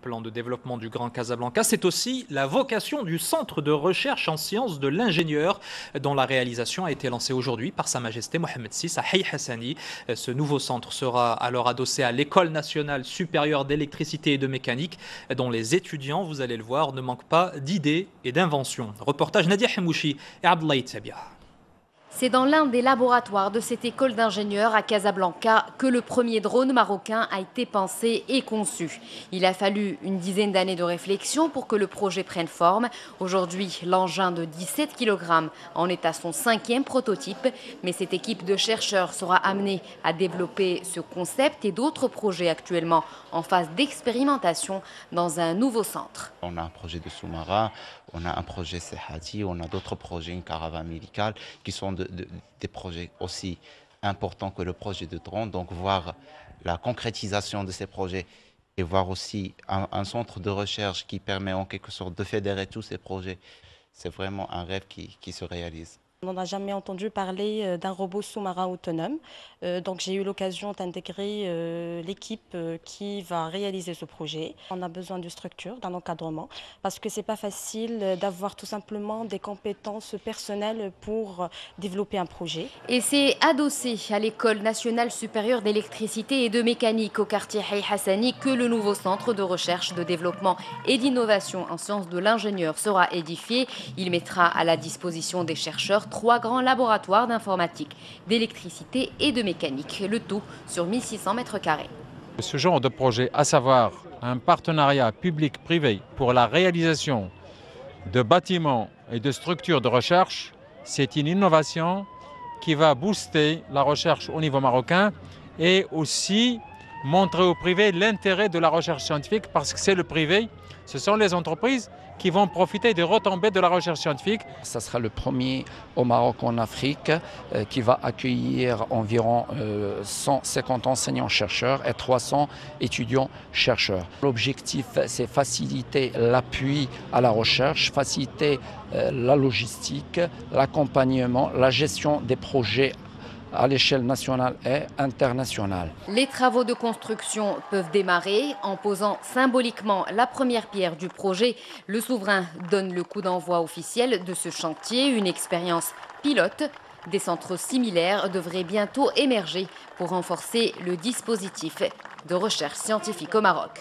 plan de développement du Grand Casablanca. C'est aussi la vocation du Centre de recherche en sciences de l'ingénieur, dont la réalisation a été lancée aujourd'hui par Sa Majesté Mohamed VI à Haï Hassani. Ce nouveau centre sera alors adossé à l'École nationale supérieure d'électricité et de mécanique, dont les étudiants, vous allez le voir, ne manquent pas d'idées et d'inventions. Reportage Nadia Hemouchi et Abdoulaye Tsabia. C'est dans l'un des laboratoires de cette école d'ingénieurs à Casablanca que le premier drone marocain a été pensé et conçu. Il a fallu une dizaine d'années de réflexion pour que le projet prenne forme. Aujourd'hui, l'engin de 17 kg en est à son 5e prototype. Mais cette équipe de chercheurs sera amenée à développer ce concept et d'autres projets actuellement en phase d'expérimentation dans un nouveau centre. On a un projet de sous-marin, on a un projet Sehati, on a d'autres projets, une caravane médicale, qui sont des projets aussi importants que le projet de drone. Donc voir la concrétisation de ces projets et voir aussi un centre de recherche qui permet en quelque sorte de fédérer tous ces projets, c'est vraiment un rêve qui se réalise. On n'a jamais entendu parler d'un robot sous-marin autonome. Donc j'ai eu l'occasion d'intégrer l'équipe qui va réaliser ce projet. On a besoin de structure, d'un encadrement, parce que ce n'est pas facile d'avoir tout simplement des compétences personnelles pour développer un projet. Et c'est adossé à l'École nationale supérieure d'électricité et de mécanique au quartier Haï Hassani que le nouveau centre de recherche, de développement et d'innovation en sciences de l'ingénieur sera édifié. Il mettra à la disposition des chercheurs 3 grands laboratoires d'informatique, d'électricité et de mécanique, le tout sur 1600 mètres carrés. Ce genre de projet, à savoir un partenariat public-privé pour la réalisation de bâtiments et de structures de recherche, c'est une innovation qui va booster la recherche au niveau marocain et aussi montrer au privé l'intérêt de la recherche scientifique, parce que c'est le privé, ce sont les entreprises qui vont profiter des retombées de la recherche scientifique. Ça sera le premier au Maroc en Afrique qui va accueillir environ 150 enseignants-chercheurs et 300 étudiants-chercheurs. L'objectif, c'est faciliter l'appui à la recherche, faciliter la logistique, l'accompagnement, la gestion des projets à l'échelle nationale et internationale. Les travaux de construction peuvent démarrer en posant symboliquement la première pierre du projet. Le souverain donne le coup d'envoi officiel de ce chantier, une expérience pilote. Des centres similaires devraient bientôt émerger pour renforcer le dispositif de recherche scientifique au Maroc.